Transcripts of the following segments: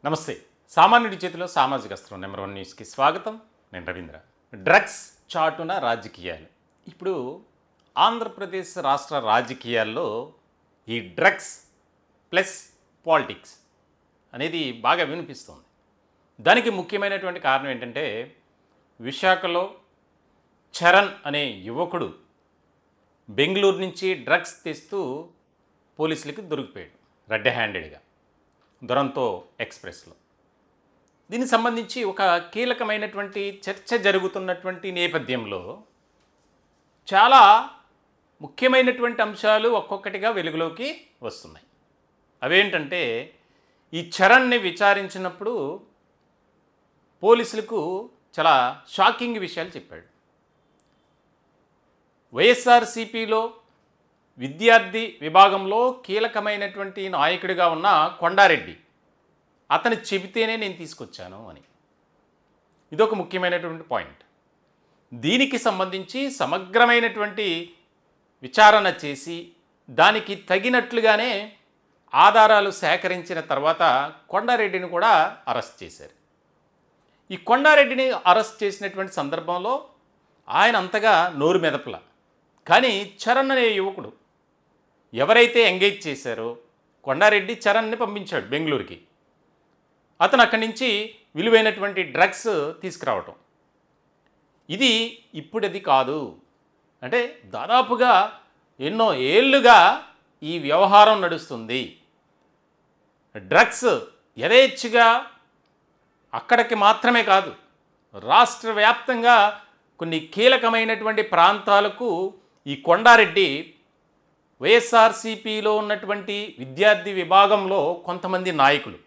నమస్తే. సామాన్యుడి చేతిలో సామాజిక అస్త్రం నెంబర్ 1 న్యూస్కి స్వాగతం. నేను రవీంద్ర. డ్రగ్స్ చాటున రాజకీయాలు. ఇప్పుడు ఆంధ్రప్రదేశ్ రాష్ట్ర రాజకీయాల్లో ఈ డ్రగ్స్ ప్లస్ పాలిటిక్స్ అనేది బాగా వినిపిస్తుంది. దానికి ముఖ్యమైనటువంటి కారణం ఏంటంటే, విశాఖలో చరణ్ అనే యువకుడు బెంగళూరు నుంచి డ్రగ్స్ తెస్తూ పోలీసులకి దొరికిపోయాడు రెడ్ హ్యాండెడ్గా దురంతో ఎక్స్ప్రెస్లో. దీనికి సంబంధించి ఒక కీలకమైనటువంటి చర్చ జరుగుతున్నటువంటి నేపథ్యంలో చాలా ముఖ్యమైనటువంటి అంశాలు ఒక్కొక్కటిగా వెలుగులోకి వస్తున్నాయి. అవేంటంటే, ఈ చరణ్ని విచారించినప్పుడు పోలీసులకు చాలా షాకింగ్ విషయాలు చెప్పాడు. వైఎస్ఆర్సీపీలో విద్యార్థి విభాగంలో కీలకమైనటువంటి నాయకుడిగా ఉన్న కొండారెడ్డి అతను చెబితేనే నేను తీసుకొచ్చాను అని. ఇదొక ముఖ్యమైనటువంటి పాయింట్. దీనికి సంబంధించి సమగ్రమైనటువంటి విచారణ చేసి దానికి తగినట్లుగానే ఆధారాలు సేకరించిన తర్వాత కొండారెడ్డిని కూడా అరెస్ట్ చేశారు. ఈ కొండారెడ్డిని అరెస్ట్ చేసినటువంటి సందర్భంలో ఆయన అంతగా నోరు మెదపల. కానీ చరణ్ అనే యువకుడు ఎవరైతే ఎంగేజ్ చేశారో కొండారెడ్డి చరణ్ని పంపించాడు బెంగళూరుకి. అతను అక్కడి నుంచి విలువైనటువంటి డ్రగ్స్ తీసుకురావటం. ఇది ఇప్పుడది కాదు, అంటే దాదాపుగా ఎన్నో ఏళ్ళుగా ఈ వ్యవహారం నడుస్తుంది. డ్రగ్స్ యథేచ్ఛగా అక్కడికి మాత్రమే కాదు, రాష్ట్ర వ్యాప్తంగా కొన్ని కీలకమైనటువంటి ప్రాంతాలకు ఈ కొండారెడ్డి వైఎస్ఆర్సీపీలో ఉన్నటువంటి విద్యార్థి విభాగంలో కొంతమంది నాయకులు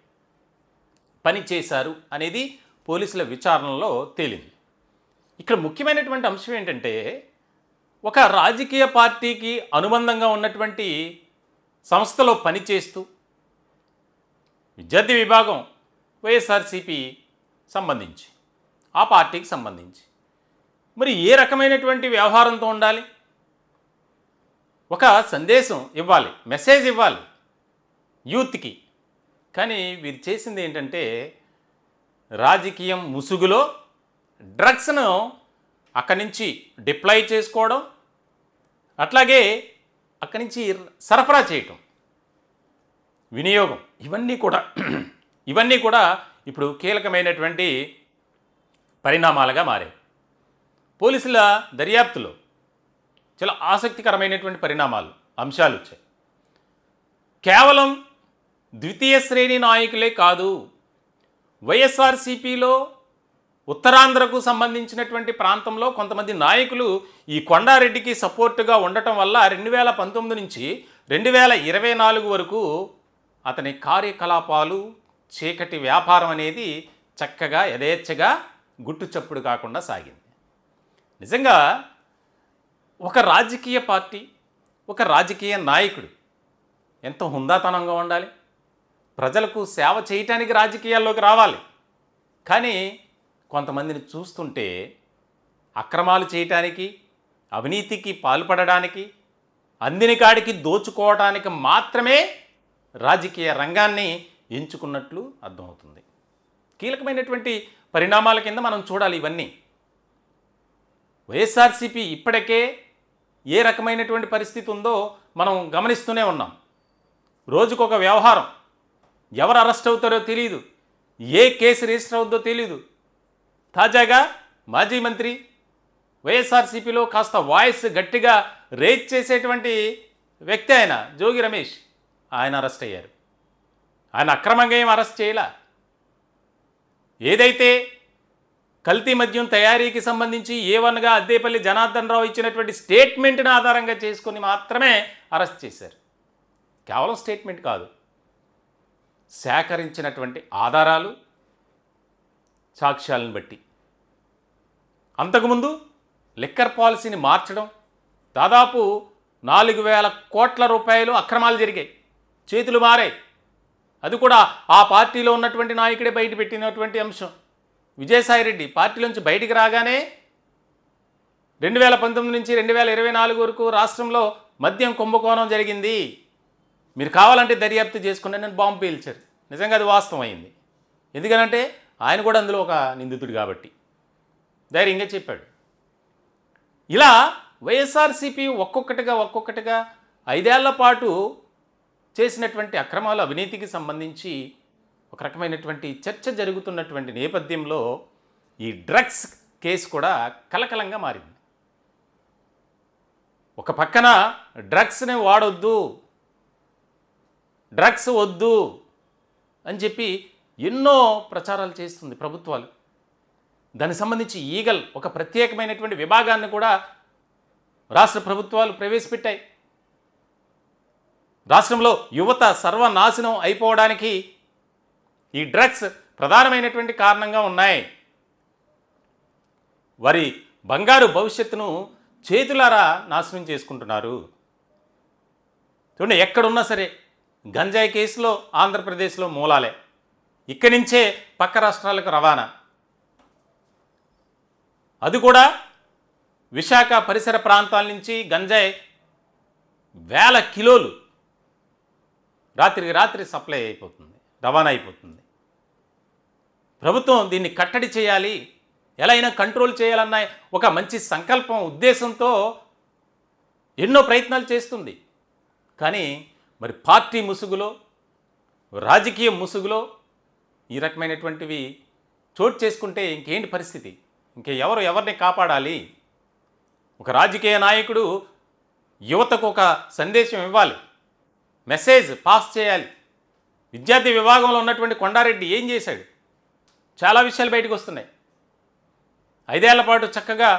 పనిచేశారు అనేది పోలీసుల విచారణలో తేలింది. ఇక్కడ ముఖ్యమైనటువంటి అంశం ఏంటంటే, ఒక రాజకీయ పార్టీకి అనుబంధంగా ఉన్నటువంటి సంస్థలో పనిచేస్తూ విద్యార్థి విభాగం వైఎస్ఆర్సీపీ సంబంధించి ఆ పార్టీకి సంబంధించి మరి ఏ రకమైనటువంటి వ్యవహారంతో ఉండాలి? ఒక సందేశం ఇవ్వాలి, మెసేజ్ ఇవ్వాలి యూత్కి. కానీ వీరు చేసింది ఏంటంటే, రాజకీయం ముసుగులో డ్రగ్స్ను అక్కడి నుంచి డిప్లాయ్ చేసుకోవడం, అట్లాగే అక్కడి నుంచి సరఫరా చేయటం, వినియోగం, ఇవన్నీ కూడా ఇప్పుడు కీలకమైనటువంటి పరిణామాలుగా మారాయి. పోలీసుల దర్యాప్తులో చాలా ఆసక్తికరమైనటువంటి అంశాలు వచ్చాయి. కేవలం ద్వితీయ శ్రేణి నాయకులే కాదు, వైఎస్ఆర్సీపీలో ఉత్తరాంధ్రకు సంబంధించినటువంటి ప్రాంతంలో కొంతమంది నాయకులు ఈ కొండారెడ్డికి సపోర్టుగా ఉండటం వల్ల 2019 నుంచి 2024 వరకు అతని కార్యకలాపాలు, చీకటి వ్యాపారం అనేది చక్కగా యథేచ్ఛగా గుట్టుచప్పుడు కాకుండా సాగింది. నిజంగా ఒక రాజకీయ పార్టీ, ఒక రాజకీయ నాయకుడు ఎంతో హుందాతనంగా ఉండాలి, ప్రజలకు సేవ చేయటానికి రాజకీయాల్లోకి రావాలి. కానీ కొంతమందిని చూస్తుంటే అక్రమాలు చేయటానికి, అవినీతికి పాల్పడడానికి, అందిన కాడికి దోచుకోవడానికి మాత్రమే రాజకీయ రంగాన్ని ఎంచుకున్నట్లు అర్థమవుతుంది. కీలకమైనటువంటి పరిణామాల కింద మనం చూడాలి ఇవన్నీ. వైఎస్ఆర్సీపీ ఇప్పటికే ఏ రకమైనటువంటి పరిస్థితి ఉందో మనం గమనిస్తూనే ఉన్నాం. రోజుకొక వ్యవహారం, ఎవరు అరెస్ట్ అవుతారో తెలియదు, ఏ కేసు రిజిస్టర్ అవుద్దో తెలియదు. తాజాగా మాజీ మంత్రి వైఎస్ఆర్సీపీలో కాస్త వాయిస్ గట్టిగా రేజ్ చేసేటువంటి వ్యక్తి ఆయన జోగి రమేష్, ఆయన అరెస్ట్ అయ్యారు. ఆయన అక్రమంగా ఏం అరెస్ట్ చేయలే. ఏదైతే కల్తీ మద్యం తయారీకి సంబంధించి A1గా అద్దేపల్లి జనార్దన్ రావు ఇచ్చినటువంటి స్టేట్మెంట్ని ఆధారంగా చేసుకొని మాత్రమే అరెస్ట్ చేశారు. కేవలం స్టేట్మెంట్ కాదు, సేకరించినటువంటి ఆధారాలు, సాక్ష్యాలను బట్టి. అంతకుముందు లిక్కర్ పాలసీని మార్చడం, దాదాపు 4,000 కోట్ల రూపాయలు అక్రమాలు జరిగాయి, చేతులు మారాయి. అది కూడా ఆ పార్టీలో ఉన్నటువంటి నాయకుడే బయట పెట్టినటువంటి అంశం. విజయసాయిరెడ్డి పార్టీలోంచి బయటికి రాగానే 2019 నుంచి 2024 వరకు రాష్ట్రంలో మద్యం కుంభకోణం జరిగింది, మీరు కావాలంటే దర్యాప్తు చేసుకుని నేను బాంబు పేల్చారు. నిజంగా అది వాస్తవం అయింది. ఎందుకనంటే ఆయన కూడా అందులో ఒక నిందితుడు కాబట్టి ధైర్యంగా చెప్పాడు. ఇలా వైఎస్ఆర్సీపీ ఒక్కొక్కటిగా 5 ఏళ్ల పాటు చేసినటువంటి అక్రమాలు, అవినీతికి సంబంధించి ఒక రకమైనటువంటి చర్చ జరుగుతున్నటువంటి నేపథ్యంలో ఈ డ్రగ్స్ కేసు కూడా కలకలంగా మారింది. ఒక పక్కన డ్రగ్స్ని వాడొద్దు, డ్రగ్స్ వద్దు అని చెప్పి ఎన్నో ప్రచారాలు చేస్తుంది ప్రభుత్వాలు. దానికి సంబంధించి ఈగల్ ఒక ప్రత్యేకమైనటువంటి విభాగాన్ని కూడా రాష్ట్ర ప్రభుత్వాలు ప్రవేశపెట్టాయి. రాష్ట్రంలో యువత సర్వనాశనం అయిపోవడానికి ఈ డ్రగ్స్ ప్రధానమైనటువంటి కారణంగా ఉన్నాయి. వారి బంగారు భవిష్యత్తును చేతులారా నాశనం చేసుకుంటున్నారు. చూడండి, ఎక్కడున్నా సరే గంజాయి కేసులో ఆంధ్రప్రదేశ్లో మూలాలే, ఇక్కడి నుంచే పక్క రాష్ట్రాలకు రవాణా. అది కూడా విశాఖ పరిసర ప్రాంతాల నుంచి గంజాయి వేల కిలోలు రాత్రికి రాత్రి సప్లై అయిపోతుంది, రవాణా అయిపోతుంది. ప్రభుత్వం దీన్ని కట్టడి చేయాలి, ఎలా అయినా కంట్రోల్ చేయాలన్న ఒక మంచి సంకల్పం, ఉద్దేశంతో ఎన్నో ప్రయత్నాలు చేస్తుంది. కానీ మరి పార్టీ ముసుగులో, రాజకీయ ముసుగులో ఈ రకమైనటువంటివి చోటు చేసుకుంటే ఇంకేంటి పరిస్థితి? ఎవరిని కాపాడాలి? ఒక రాజకీయ నాయకుడు యువతకు ఒక సందేశం ఇవ్వాలి, మెసేజ్ పాస్ చేయాలి. విద్యార్థి విభాగంలో ఉన్నటువంటి కొండారెడ్డి ఏం చేశాడు? చాలా విషయాలు బయటకు వస్తున్నాయి. 5 ఏళ్ల పాటు చక్కగా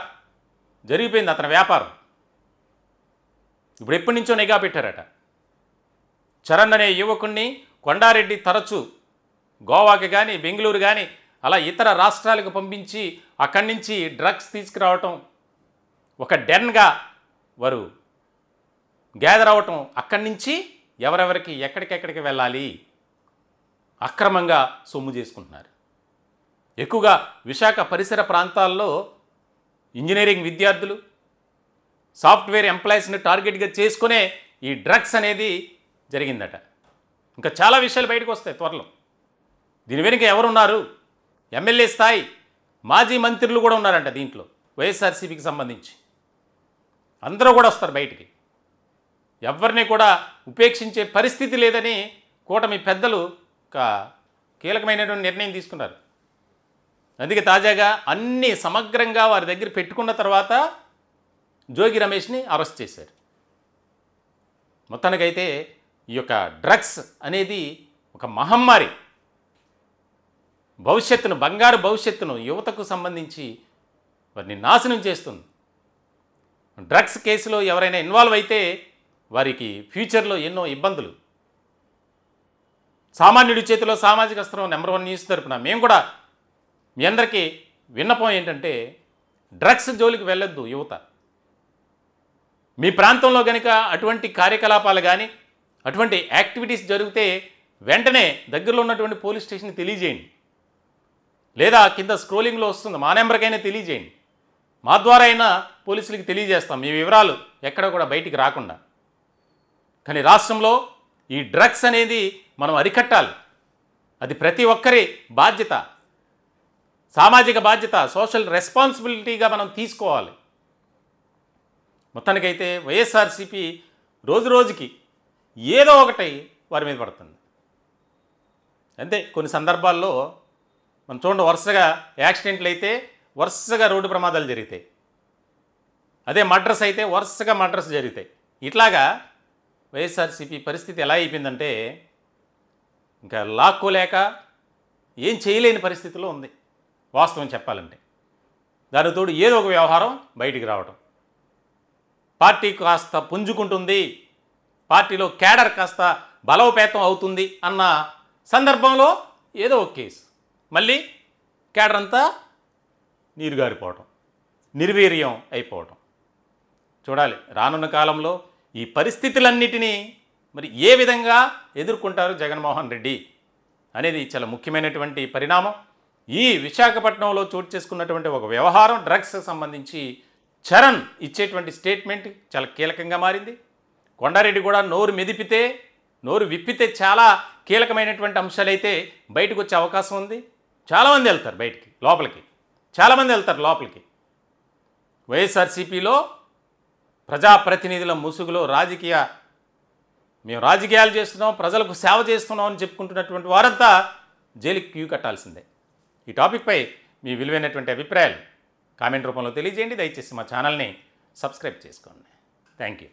జరిగిపోయింది అతని వ్యాపారం. ఇప్పుడు ఎప్పటి నుంచో నిఘా పెట్టారట. చరణ్ అనే యువకుణ్ణి కొండారెడ్డి తరచూ గోవాకి కానీ, బెంగళూరు కానీ, అలా ఇతర రాష్ట్రాలకు పంపించి అక్కడి నుంచి డ్రగ్స్ తీసుకురావటం, ఒక డెన్గా వారు గ్యాదర్ అవటం, అక్కడి నుంచి ఎవరెవరికి ఎక్కడికెక్కడికి వెళ్ళాలి అక్రమంగా సొమ్ము చేసుకుంటున్నారు. ఎక్కువగా విశాఖ పరిసర ప్రాంతాల్లో ఇంజనీరింగ్ విద్యార్థులు, సాఫ్ట్వేర్ ఎంప్లాయీస్ని టార్గెట్గా చేసుకునే ఈ డ్రగ్స్ అనేది జరిగిందట. ఇంకా చాలా విషయాలు బయటకు వస్తాయి త్వరలో. దీని వెనుక ఎవరున్నారు? ఎమ్మెల్యే స్థాయి మాజీ మంత్రులు కూడా ఉన్నారంట దీంట్లో, వైఎస్ఆర్సీపీకి సంబంధించి. అందరూ కూడా వస్తారు బయటికి. ఎవరిని కూడా ఉపేక్షించే పరిస్థితి లేదని కూటమి పెద్దలు ఒక కీలకమైనటువంటి నిర్ణయం తీసుకున్నారు. అందుకే తాజాగా అన్నీ సమగ్రంగా వారి దగ్గర పెట్టుకున్న తర్వాత జోగి రమేష్ని అరెస్ట్ చేశారు. మొత్తానికైతే ఈ యొక్క డ్రగ్స్ అనేది ఒక మహమ్మారి, భవిష్యత్తును, బంగారు భవిష్యత్తును యువతకు సంబంధించి వారిని నాశనం చేస్తుంది. డ్రగ్స్ కేసులో ఎవరైనా ఇన్వాల్వ్ అయితే వారికి ఫ్యూచర్లో ఎన్నో ఇబ్బందులు. సామాన్యుడి చేతిలో సామాజిక అస్త్రం నెంబర్ 1 న్యూస్ తరపున మేము కూడా మీ అందరికీ విన్నపం ఏంటంటే, డ్రగ్స్ జోలికి వెళ్ళొద్దు యువత. మీ ప్రాంతంలో కనుక అటువంటి కార్యకలాపాలు కానీ, అటువంటి యాక్టివిటీస్ జరిగితే వెంటనే దగ్గరలో ఉన్నటువంటి పోలీస్ స్టేషన్కి తెలియజేయండి, లేదా కింద స్క్రోలింగ్లో వస్తుంది మా నెంబర్కైనా తెలియజేయండి. మా ద్వారా అయినా పోలీసులకి తెలియజేస్తాం మీ వివరాలు ఎక్కడ కూడా బయటికి రాకుండా. కానీ రాష్ట్రంలో ఈ డ్రగ్స్ అనేది మనం అరికట్టాలి. అది ప్రతి ఒక్కరి బాధ్యత, సామాజిక బాధ్యత, సోషల్ రెస్పాన్సిబిలిటీగా మనం తీసుకోవాలి. మొత్తానికైతే వైఎస్ఆర్సీపీ రోజు రోజుకి ఏదో ఒకటి వారి మీద పడుతుంది. అంతే, కొన్ని సందర్భాల్లో మనం చూడండి, వరుసగా యాక్సిడెంట్లు అయితే వరుసగా రోడ్డు ప్రమాదాలు జరుగుతాయి. అదే మర్డర్స్ అయితే వరుసగా మర్డర్స్ జరుగుతాయి. ఇట్లాగా వైఎస్ఆర్సీపీ పరిస్థితి ఎలా అయిపోయిందంటే ఇంకా లాక్కోలేక ఏం చేయలేని పరిస్థితిలో ఉంది వాస్తవం చెప్పాలంటే. దానికి తోడు ఏదో ఒక వ్యవహారం బయటికి రావటం, పార్టీ కాస్త పుంజుకుంటుంది, పార్టీలో క్యాడర్ కాస్త బలోపేతం అవుతుంది అన్న సందర్భంలో ఏదో ఒక కేసు, మళ్ళీ క్యాడర్ అంతా నీరుగారిపోవటం, నిర్వీర్యం అయిపోవటం. చూడాలి రానున్న కాలంలో ఈ పరిస్థితులన్నిటినీ మరి ఏ విధంగా ఎదుర్కొంటారు జగన్మోహన్ రెడ్డి అనేది చాలా ముఖ్యమైనటువంటి పరిణామం. ఈ విశాఖపట్నంలో చోటు చేసుకున్నటువంటి ఒక వ్యవహారం, డ్రగ్స్ సంబంధించి చరణ్ ఇచ్చేటువంటి స్టేట్మెంట్ చాలా కీలకంగా మారింది. కొండారెడ్డి కూడా నోరు విప్పితే చాలా కీలకమైనటువంటి అంశాలైతే బయటకు వచ్చే అవకాశం ఉంది. చాలామంది వెళ్తారు బయటికి, లోపలికి చాలామంది వెళ్తారు లోపలికి. వైఎస్ఆర్సీపీలో ప్రజాప్రతినిధుల ముసుగులో మేము రాజకీయాలు చేస్తున్నాం, ప్రజలకు సేవ చేస్తున్నాం అని చెప్పుకుంటున్నటువంటి వారంతా జైలుకి క్యూ కట్టాల్సిందే. ఈ టాపిక్పై మీ విలువైనటువంటి అభిప్రాయాలు కామెంట్ రూపంలో తెలియజేయండి. దయచేసి మా ఛానల్ని సబ్స్క్రైబ్ చేసుకోండి. Thank you.